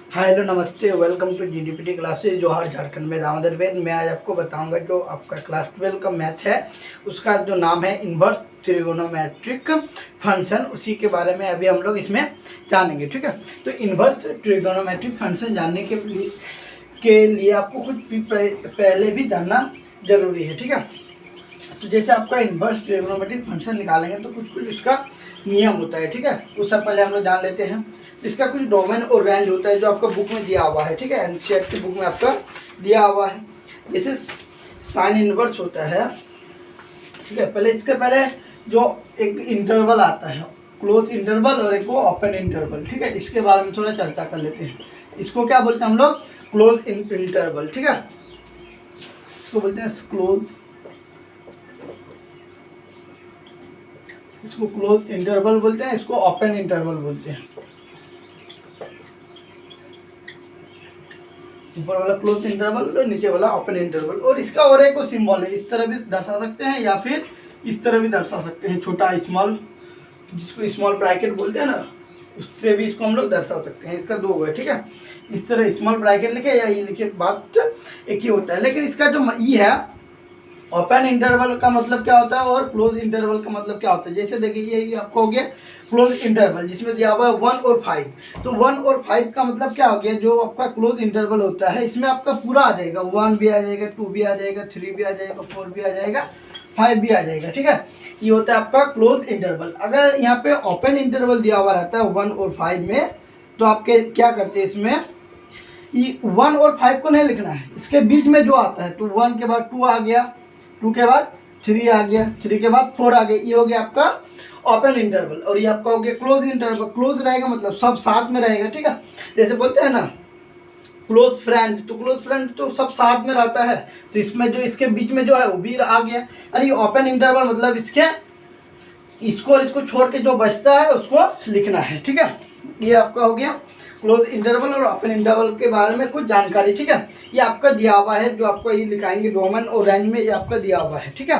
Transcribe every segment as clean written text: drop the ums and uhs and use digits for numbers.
Hello नमस्ते, welcome to जीडीपीटी classes जोहार झारखंड में दामोदर वेद। मैं आज आपको बताऊंगा जो आपका क्लास 12 का मैथ है उसका जो नाम है इन्वर्स ट्रिगोनोमेट्रिक फंक्शन, उसी के बारे में अभी हम लोग इसमें जानेंगे। ठीक है, तो इन्वर्स ट्रिगोनोमेट्रिक फंक्शन जानने के लिए आपको कुछ भी पहले भी जानना जरूरी है। ठीक है, तो जैसे आपका इन्वर्स ट्रिगोनोमेट्रिक फंक्शन निकालेंगे तो कुछ कुछ इसका नियम होता है। ठीक है, उस सब पहले हम लोग जान लेते हैं। तो इसका कुछ डोमेन और रेंज होता है जो आपका बुक में दिया हुआ है। ठीक है, एनसीईआरटी की बुक में आपका दिया हुआ है। जैसे साइन इन्वर्स होता है। ठीक है, पहले इसके पहले जो एक इंटरवल आता है, क्लोज इंटरवल और एक वो ओपन इंटरवल। ठीक है, इसके बारे में थोड़ा चर्चा कर लेते हैं। इसको क्या बोलते हैं हम लोग? Close interval. ठीक है, इसको बोलते हैं क्लोज, इसको क्लोज इंटरवल बोलते हैं, इसको ओपन इंटरवल बोलते हैं। ऊपर वाला क्लोज इंटरवल और नीचे वाला ओपन इंटरवल। और इसका और एक सिंबल है, इस तरह भी दर्शा सकते हैं या फिर इस तरह भी दर्शा सकते हैं, छोटा स्मॉल, जिसको स्मॉल ब्रैकेट बोलते हैं ना, उससे भी इसको हम लोग दर्शा सकते हैं। इसका दो है। ठीक है, इस तरह स्मॉल ब्रैकेट लिखे या ये लिखे, बात एक ही होता है। लेकिन इसका जो ई है, ओपन इंटरवल का मतलब क्या होता है और क्लोज इंटरवल का मतलब क्या होता है। जैसे देखिए ये आपको हो गया क्लोज इंटरवल, जिसमें दिया हुआ है 1 और 5। तो 1 और 5 का मतलब क्या हो गया? जो आपका क्लोज इंटरवल होता है इसमें आपका पूरा आ जाएगा, 1 भी आ जाएगा, 2 भी आ जाएगा, 3 भी आ जाएगा, 4 भी आ जाएगा, 5 भी आ जाएगा। ठीक है, ये होता है आपका क्लोज इंटरवल। अगर यहाँ पे ओपन इंटरवल दिया हुआ रहता है 1 और 5 में, तो आपके क्या करते हैं, इसमें ये 1 और 5 को नहीं लिखना है, इसके बीच में जो आता है, तो 1 के बाद 2 आ गया, 2 के बाद 3 आ गया, 3 के बाद 4 आ गया, ये हो गया आपका ओपन इंटरवल। और ये आपका हो गया क्लोज इंटरवल। क्लोज रहेगा मतलब सब साथ में रहेगा। ठीक है, जैसे बोलते हैं ना क्लोज फ्रेंड, तो क्लोज फ्रेंड तो सब साथ में रहता है, तो इसमें जो इसके बीच में जो है वो भी आ गया। अरे ये ओपन इंटरवल मतलब इसको और इसको छोड़ के जो बचता है उसको लिखना है। ठीक है, ये आपका हो गया क्लोज इंटरवल और ओपन इंटरवल के बारे में कुछ जानकारी। ठीक है, ये आपका दिया हुआ है, जो आपको ये लिखाएंगे डोमेन और रेंज में, ये आपका दिया हुआ है। ठीक है,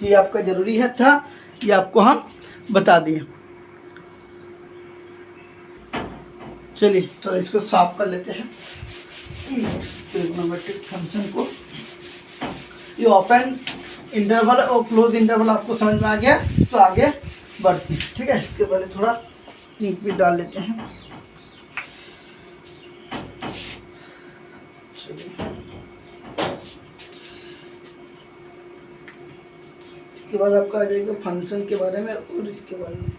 ये आपका जरूरी है था, ये आपको हम बता दिए। चलिए तो इसको साफ कर लेते हैं ट्रिग्नोमेट्रिक फंक्शन को। ये ओपन इंटरवल और क्लोज इंटरवल आपको समझ में आ गया, तो आगे बढ़ते हैं। ठीक है, इसके पहले थोड़ा इंक भी डाल लेते हैं। इसके बाद आपका आ जाएगा फंक्शन के बारे में और इसके बारे में।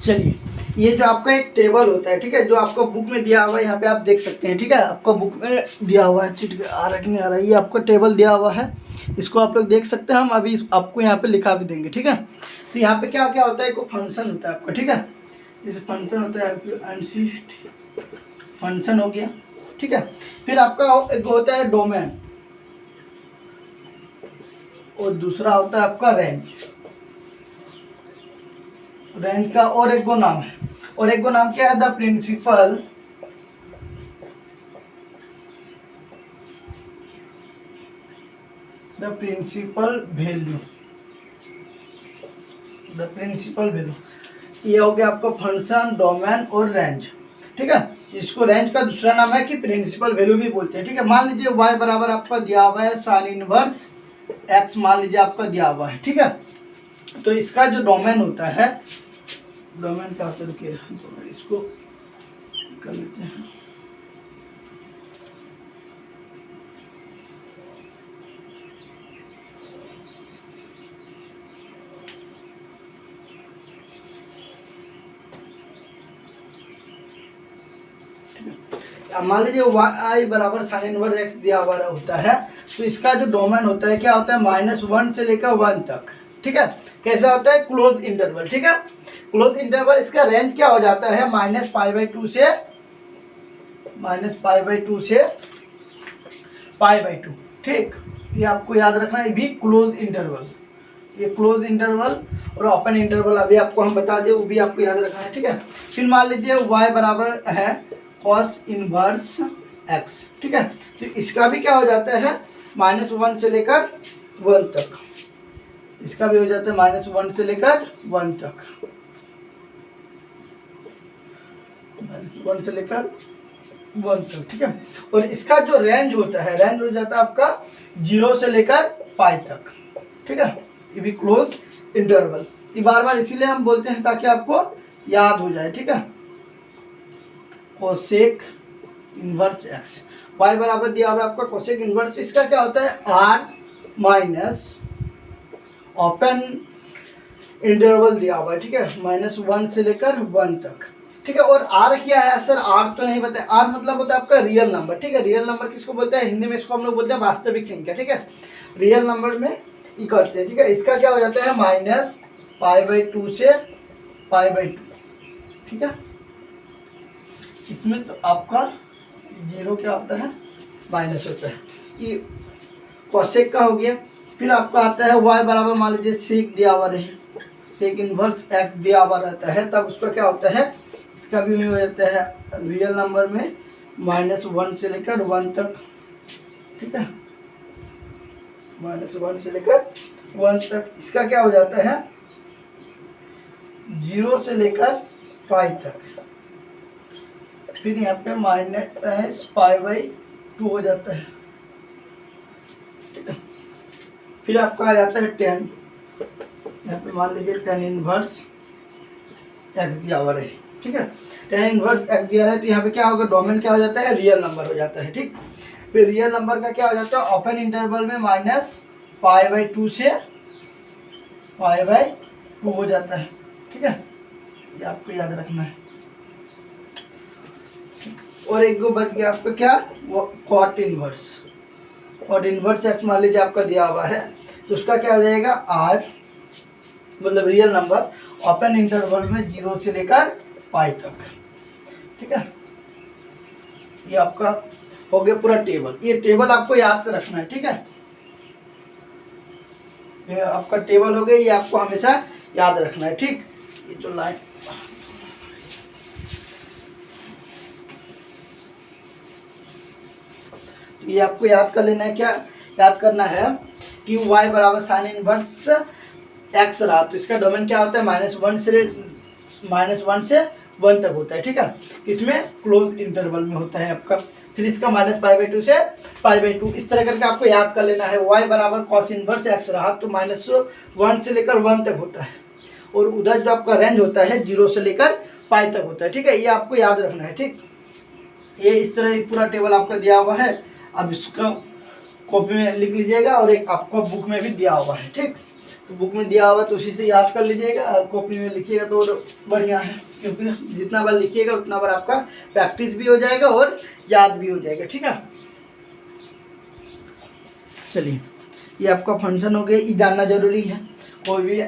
चलिए, ये जो आपका एक टेबल होता है, ठीक है, जो आपका बुक में दिया हुआ है, यहाँ पे आप देख सकते हैं। ठीक है, आपका बुक में दिया हुआ है, ठीक है, आ रहा है कि नहीं आ रहा है, ये आपका टेबल दिया हुआ है, इसको आप लोग देख सकते हैं। हम अभी आपको यहाँ पे लिखा भी देंगे। ठीक है, तो यहाँ पे क्या क्या होता है, एक फंक्शन होता है आपका। ठीक है, जैसे फंक्शन होता है फंक्शन हो गया। ठीक है, फिर आपका एक होता है डोमेन और दूसरा होता है आपका रेंज। रेंज का और एक गो नाम है, और एक गो नाम क्या है? The principal value. The principal value, ये हो गया आपका फंक्शन, डोमेन और रेंज। ठीक है, इसको रेंज का दूसरा नाम है कि प्रिंसिपल वैल्यू भी बोलते हैं। ठीक है, मान लीजिए y बराबर आपका दिया हुआ है साइन इनवर्स x, मान लीजिए आपका दिया हुआ है। ठीक है, तो इसका जो डोमेन होता है डोमेन क्या होता है, रुकिए डोमेन इसको कर लेते हैं। अब मान लीजिए y बराबर साइन इनवर्स x दिया हुआ होता है, तो इसका जो डोमेन होता है क्या होता है, -1 से लेकर 1 तक। ठीक है, कैसा होता है, क्लोज इंटरवल। ठीक है, क्लोज इंटरवल इसका रेंज क्या हो जाता है, -π/2 से π/2। ठीक, ये आपको याद रखना है, ये भी क्लोज इंटरवल, ये क्लोज इंटरवल और ओपन इंटरवल अभी आपको हम बता दें, वो भी आपको याद रखना है। ठीक है, फिर मान लीजिए y बराबर है कॉस इनवर्स x। ठीक है, तो इसका भी क्या हो जाता है, -1 से लेकर 1 तक, इसका भी हो जाता है -1 से लेकर 1 तक, -1 से लेकर 1 तक। ठीक है, और इसका जो रेंज होता है, रेंज हो जाता है आपका 0 से लेकर पाई तक। ठीक है, ये भी क्लोज इंटरवल, ये बार बार इसीलिए हम बोलते हैं ताकि आपको याद हो जाए। ठीक है, कोसेक इनवर्स x, y बराबर दिया हुआ है आपका कोसेक इनवर्स, इसका क्या होता है, r माइनस ओपन इंटरवल दिया हुआ है। ठीक है, -1 से लेकर 1 तक। ठीक है, और r क्या है सर, r तो नहीं बताया, r मतलब होता है आपका रियल नंबर। ठीक है, रियल नंबर किसको बोलते हैं, हिंदी में इसको हम लोग बोलते हैं वास्तविक संख्या। ठीक है, रियल नंबर में ये करते हैं। ठीक है, इसका क्या हो जाता है, -π/2 से π/2। ठीक है, इसमें तो आपका 0 क्या होता है, माइनस होता है, ये कोसेक का हो गया। फिर आपका आता है y बराबर, मान लीजिए सेक दिया हुआ रहे, सेक इनवर्स x दिया हुआ रहता है, तब उसका क्या होता है, इसका भी हो जाता है रियल नंबर में -1 से लेकर 1 तक। ठीक है, -1 से लेकर 1 तक, इसका क्या हो जाता है 0 से लेकर पाई तक। फिर यहाँ पे -π/2 हो जाता है। ठीक है, फिर आपका आ जाता है 10, यहाँ पे मान लीजिए 10 इनवर्स x दिया हुआ रहे। ठीक है, 10 इनवर्स x दिया रहे, तो यहाँ पे क्या होगा, डोमेन क्या हो जाता है, रियल नंबर हो जाता है। ठीक, फिर रियल नंबर का क्या हो जाता है, ओपन इंटरवल में -π/2 से π/2 हो जाता है। ठीक है, ये आपको याद रखना है। और एक दो बच गया आपका क्या, वो cot inverse, cot inverse x मान लीजिए आपका दिया हुआ है, तो उसका क्या हो जाएगा, r मतलब रियल नंबर ओपन इंटरवल में 0 से लेकर पाई तक। ठीक है, ये आपका हो गया पूरा टेबल, ये टेबल आपको याद रखना है। ठीक है, ये आपका टेबल हो गया, ये आपको हमेशा याद रखना है। ठीक, ये जो लाइन ये आपको याद कर लेना है, क्या याद करना है कि y बराबर साइन इनवर्स x रहा, तो इसका डोमेन क्या होता है, -1 से 1 तक होता है। ठीक है, इसमें क्लोज इंटरवल में होता है आपका। फिर इसका -π/2 से π/2, इस तरह करके आपको याद कर लेना है। y बराबर कॉस इनवर्स x रहा, तो -1 से लेकर 1 तक होता है, और उधर जो आपका रेंज होता है 0 से लेकर पाई तक होता है। ठीक है, ये आपको याद रखना है। ठीक, ये इस तरह पूरा टेबल आपका दिया हुआ है, अब इसका कॉपी में लिख लीजिएगा, और एक आपको बुक में भी दिया हुआ है। ठीक, तो बुक में दिया हुआ तो उसी से याद कर लीजिएगा, और कॉपी में लिखिएगा तो बढ़िया है, क्योंकि जितना बार लिखिएगा उतना बार आपका प्रैक्टिस भी हो जाएगा और याद भी हो जाएगा। ठीक है, चलिए ये आपका फंक्शन हो गया, ये जानना जरूरी है, कोई भी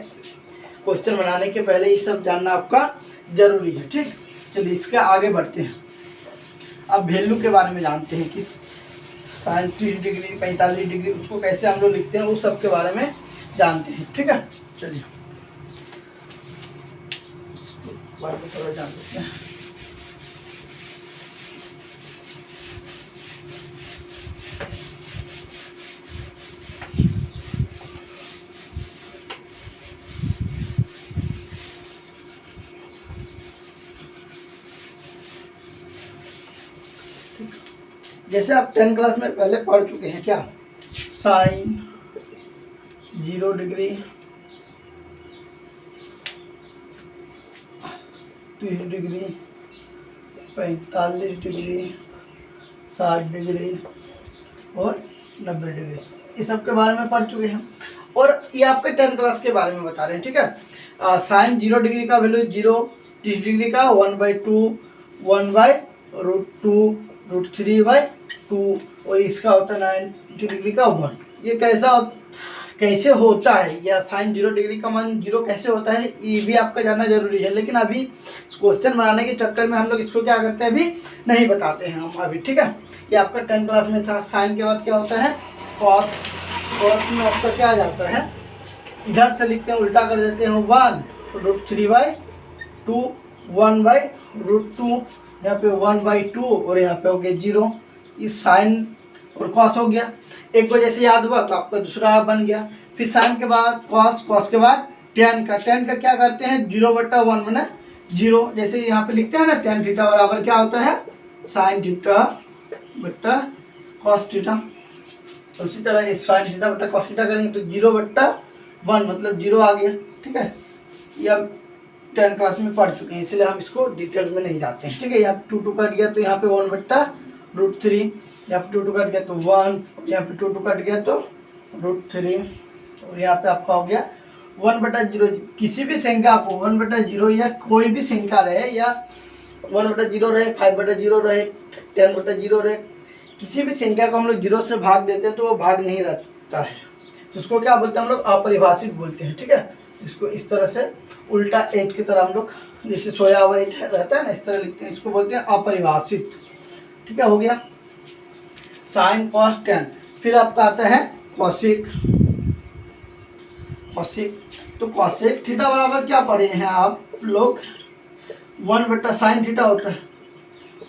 क्वेश्चन बनाने के पहले ये सब जानना आपका जरूरी है। ठीक, चलिए इसके आगे बढ़ते हैं। अब वैल्यू के बारे में जानते हैं कि 30 डिग्री 45 डिग्री उसको कैसे हम लोग लिखते हैं, उस सब के बारे में जानते हैं। ठीक है, चलिए बारे में थोड़ा जान लेते हैं। जैसे आप 10 क्लास में पहले पढ़ चुके हैं, क्या sine 0 degree 30 degree, 45 degree, 60 degree और 90 डिग्री, इस सब के बारे में पढ़ चुके हैं। और ये आपके 10 क्लास के बारे में बता रहे हैं, ठीक है। साइन 0 डिग्री का वैल्यू 0, 30 डिग्री का 1/2, 1/√2, √3/2, और इसका होता है 90 डिग्री का 1। ये कैसे होता है, या साइन 0 डिग्री का मान 0 कैसे होता है, ये भी आपका जानना जरूरी है। लेकिन अभी क्वेश्चन बनाने के चक्कर में हम लोग इसको क्या करते हैं, अभी नहीं बताते हैं हम अभी, ठीक है। ये आपका 10 क्लास में था। साइन के बाद क्या होता है, कॉस। कॉस में आपका क्या आ जाता है, इधर से लिखते हैं, उल्टा कर देते हैं 1√3/2, 1/√2, यहाँ पे 1/2 और यहाँ पे हो गया 0। इस साइन और कॉस हो गया, एक को जैसे याद हुआ तो आपका दूसरा बन गया। फिर साइन के बाद कॉस, कॉस के बाद टेन का क्या करते हैं, 0/1 मैंने 0, जैसे यहाँ पे लिखते हैं ना, टेन थीटा बराबर क्या होता है, साइन थीटा बट्टा कॉस थीटा। उसी तरह इस साइन थीटा बट्टा कॉस थीटा करेंगे तो 0/1 मतलब 0 आ गया, ठीक है। ये अब 10 क्लास में पढ़ चुके हैं, इसलिए हम इसको डिटेल में नहीं जाते हैं, ठीक है। यहाँ पे 2 कट गया तो यहाँ पे 1/√3, यहाँ पे 2 कट गया तो 1, यहाँ पे 2 कट गया तो √3, और यहाँ पे आपका हो गया 1/0। किसी भी संख्या को 1/0 या कोई भी संख्या रहे, या 1/0 रहे, 5/0 रहे, 10/0 रहे, किसी भी संख्या को हम लोग 0 से भाग देते हैं तो वो भाग नहीं रहता है, तो उसको क्या बोलते हैं हम लोग, अपरिभाषित बोलते हैं, ठीक है। इसको इस तरह से उल्टा 8 की तरह हम लोग, जैसे सोया हुआ 8 रहता है ना, इस तरह लिखते हैं, इसको बोलते हैं अपरिभाषित, ठीक है। हो गया साइन कॉस टेन। फिर आपका आता है कॉसिक। तो कॉसिक थीटा बराबर क्या पढ़े हैं आप लोग, 1/sin थीटा होता है।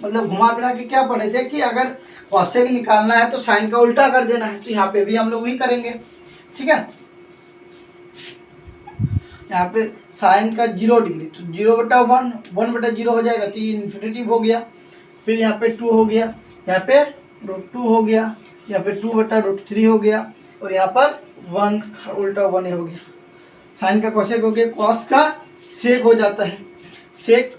मतलब घुमा फिरा के क्या पढ़े थे कि अगर कॉसेक निकालना है तो साइन का उल्टा कर देना है, तो यहाँ पे भी हम लोग वही करेंगे, ठीक है। यहाँ पे साइन का 0 डिग्री तो 0/1, 1/0 हो जाएगा, तो ये इन्फिनिटिव हो गया। फिर यहाँ पे 2 हो गया, यहाँ पे √2 हो गया, यहाँ पे 2/√3 हो गया, और यहाँ पर 1 उल्टा 1 ही हो गया। साइन का कॉसेक हो गया, कॉस का सेक हो जाता है, सेक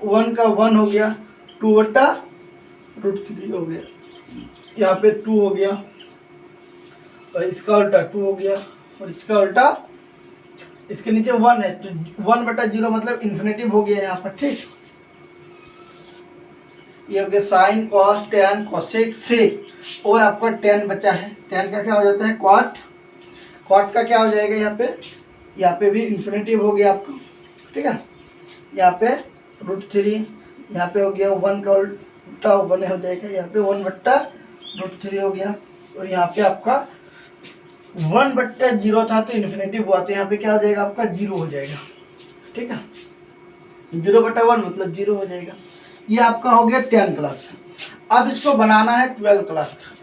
1 का 1 हो गया, 2/√3 हो गया, यहाँ पे 2 हो गया, और इसका उल्टा 2 हो गया, और इसका उल्टा, इसके नीचे 1 है तो 1/0 मतलब इन्फिनिटिव हो गया यहाँ पर, ठीक। ये हो गया sine cos tan cosec sec, और आपका टेन बचा है। टेन का क्या हो जाता है, कॉट। कॉट का क्या हो जाएगा, यहाँ पे भी इन्फिनिटिव हो गया आपका, ठीक है। यहाँ पे √3, यहाँ पे हो गया 1 का उल्टा 1 हो जाएगा, यहाँ पे 1/√3 हो गया, और यहाँ पे आपका 1/0 था तो इन्फिनिटिव हुआ, तो यहाँ पे क्या हो जाएगा आपका 0 हो जाएगा, ठीक है। 0/1 मतलब 0 हो जाएगा। ये आपका हो गया 10 क्लास का। अब इसको बनाना है 12 क्लास का।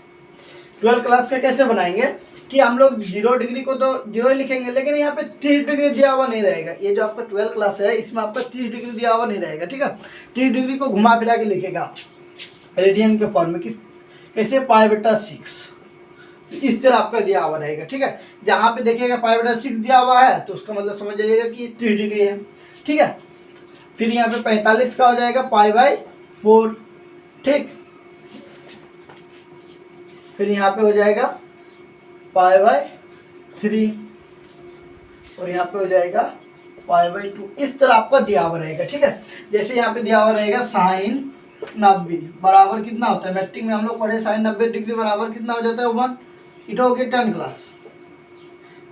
12 क्लास का कैसे बनाएंगे कि हम लोग 0 डिग्री को तो 0 ही लिखेंगे, लेकिन यहाँ पे 30 डिग्री दिया हुआ नहीं रहेगा। ये जो आपका 12 क्लास है इसमें आपका 30 डिग्री दिया हुआ नहीं रहेगा, ठीक है। 30 डिग्री को घुमा फिरा के लिखेगा रेडियन के फॉर्म में, कैसे, π/6, इस तरह आपका दिया हुआ रहेगा, ठीक है। जहाँ पे देखिएगा π/6 दिया हुआ है तो उसका मतलब समझ जाइएगा कि 30 डिग्री है, ठीक है। फिर यहाँ पे 45 का हो जाएगा π/4, ठीक। फिर यहाँ पे हो जाएगा π/3, और यहाँ पे हो जाएगा π/2, इस तरह आपका दिया हुआ रहेगा, ठीक है। जैसे यहाँ पे दिया हुआ रहेगा साइन 90 बराबर कितना होता है, मैट्रिक में हम लोग पढ़े साइन 90 डिग्री बराबर कितना हो जाता है 1। इटो हो गया 10 क्लास।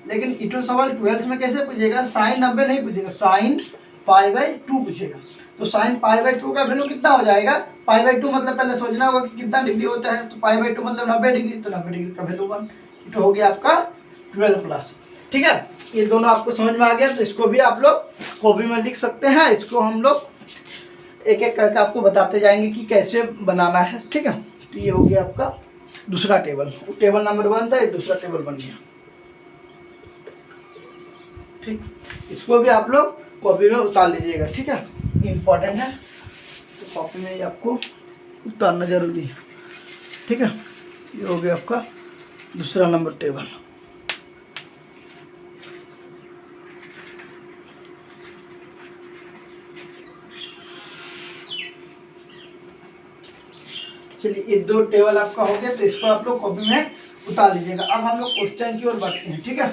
लेकिन इटो सवाल 12th में कैसे पूछेगा, साइन 90 नहीं पूछेगा, साइन π/2 पूछेगा। तो साइन π/2 का वैल्यू कितना हो जाएगा, π/2 मतलब पहले सोचना होगा कि कितना डिग्री होता है, तो π/2 मतलब 90 डिग्री, तो 90 डिग्री का वैल्यू 1। तो हो गया आपका 12 क्लास, ठीक है। ये दोनों आपको समझ में आ गया, तो इसको भी आप लोग कॉपी में लिख सकते हैं। इसको हम लोग एक एक करके आपको बताते जाएंगे कि कैसे बनाना है, ठीक है। तो ये हो गया आपका दूसरा टेबल, टेबल नंबर 1 था, ये दूसरा टेबल बन गया, ठीक। इसको भी आप लोग कॉपी में उतार लीजिएगा, ठीक है, इम्पोर्टेंट है, तो कॉपी में आपको उतारना जरूरी है, ठीक है। ये हो गया आपका दूसरा नंबर टेबल। चलिए ये 2 टेबल आपका हो गया, तो इसको आप लोग कॉपी में उतार लीजिएगा। अब हम लोग क्वेश्चन की ओर बढ़ते हैं, ठीक है।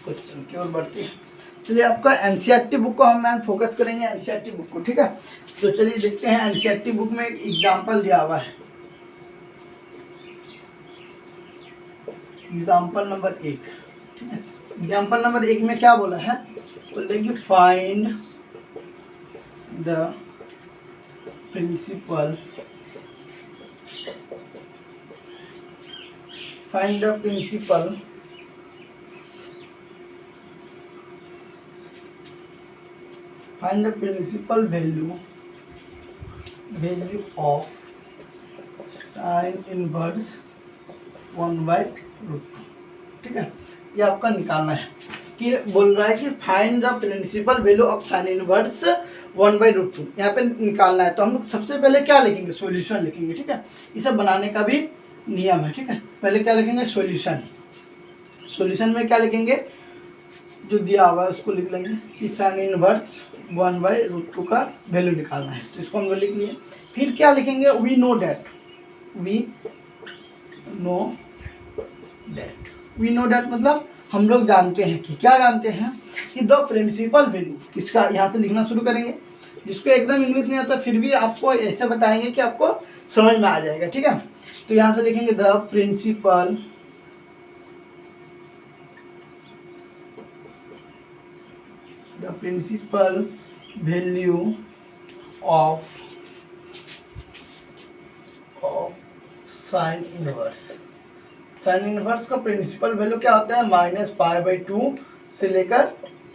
क्वेश्चन की ओर बढ़ते हैं। चलिए आपका एनसीईआरटी बुक को हम फोकस करेंगे, एनसीईआरटी बुक को, ठीक है। तो चलिए देखते हैं एनसीईआरटी बुक में एक एग्जाम्पल दिया हुआ है। एग्जाम्पल नंबर 1, ठीक है। एग्जाम्पल नंबर 1 में क्या बोला है, बोलते हैं कि find the principal value of sin inverse 1/√2, ठीक है। ये आपका निकालना है कि बोल रहा है कि find the principal value of sine inverse 1/√2, यहाँ पे निकालना है। तो हम लोग सबसे पहले क्या लिखेंगे, सॉल्यूशन लिखेंगे, ठीक है। इसे बनाने का भी नियम है, ठीक है। पहले क्या लिखेंगे, सॉल्यूशन में क्या लिखेंगे, जो दिया हुआ है उसको लिख लेंगे कि साइन इनवर्स 1/√2 का वैल्यू निकालना है। तो इसको हम लोग लिख लिए। फिर क्या लिखेंगे, वी नो डैट मतलब हम लोग जानते हैं कि, क्या जानते हैं कि द प्रिंसिपल वैल्यू किसका, यहाँ से लिखना शुरू करेंगे। जिसको एकदम इंग्लिश नहीं आता फिर भी आपको ऐसे बताएंगे कि आपको समझ में आ जाएगा, ठीक है। तो यहाँ से लिखेंगे the principal value of sine inverse का प्रिंसिपल वैल्यू क्या होता है, -π/2 से लेकर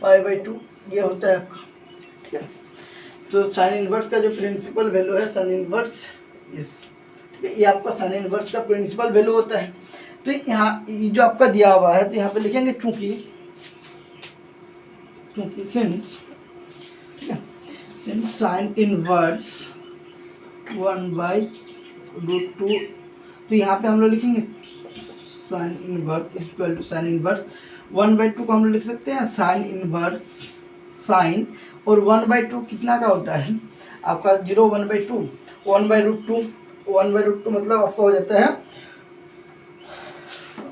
π/2 ये होता है आपका, ठीक है। तो साइन इनवर्स का जो प्रिंसिपल वैल्यू है, साइन इनवर्स ठीक है, ये आपका साइन इनवर्स का प्रिंसिपल वैल्यू होता है। तो यहाँ ये जो आपका दिया हुआ है, तो यहाँ पे लिखेंगे चूंकि सिंस साइन इनवर्स 1/√2, तो यहाँ पे हम लोग लिखेंगे sine inverse equal to sine inverse 1/2 को हम लोग लिख सकते हैं साइन इनवर्स साइन, और 1/2 कितना का होता है आपका 0 1/2 1/√2 मतलब आपका हो जाता है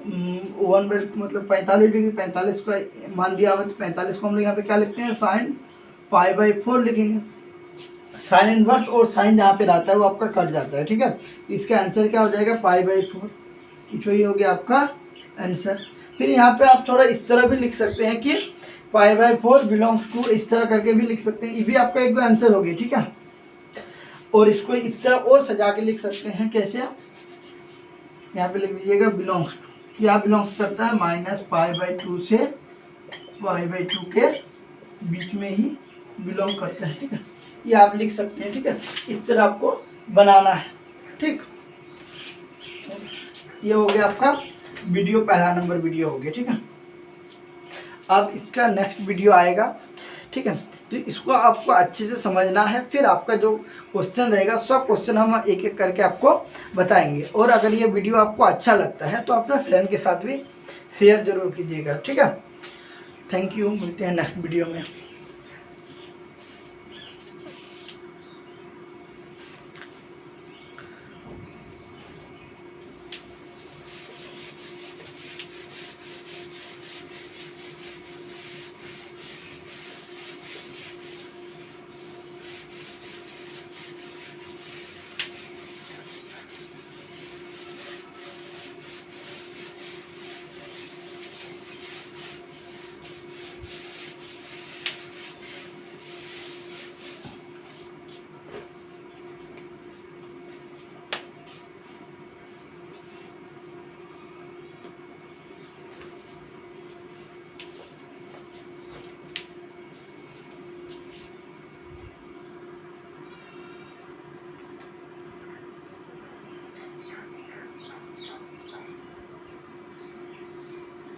1/2 मतलब 45 डिग्री। 45 का मान दिया हुआ, तो 45 को हम लोग यहाँ पे क्या लिखते हैं, साइन π/4 लिखेंगे। साइन इनवर्स और साइन जहाँ पे रहता है वो आपका कट जाता है, ठीक है। तो इसका आंसर क्या हो जाएगा, π/4, जो ये हो गया आपका आंसर। फिर यहाँ पे आप थोड़ा इस तरह भी लिख सकते हैं कि π/4 बिलोंग्स टू, इस तरह करके भी लिख सकते हैं। ये भी आपका एक आंसर हो गया, ठीक है। और इसको इस तरह और सजा के लिख सकते हैं, कैसे, यहाँ पे लिख दीजिएगा बिलोंग्स टू, क्या बिलोंग्स करता है, -π/2 से π/2 के बीच में ही बिलोंग करता है, ठीक है। ये आप लिख सकते हैं, ठीक है। इस तरह आपको बनाना है, ठीक। ये हो गया आपका वीडियो, पहला नंबर वीडियो हो गया, ठीक है। अब इसका नेक्स्ट वीडियो आएगा, ठीक है। तो इसको आपको अच्छे से समझना है। फिर आपका जो क्वेश्चन रहेगा, सब क्वेश्चन हम एक एक करके आपको बताएंगे। और अगर ये वीडियो आपको अच्छा लगता है तो अपने फ्रेंड के साथ भी शेयर जरूर कीजिएगा, ठीक है। थैंक यू, मिलते हैं नेक्स्ट वीडियो में।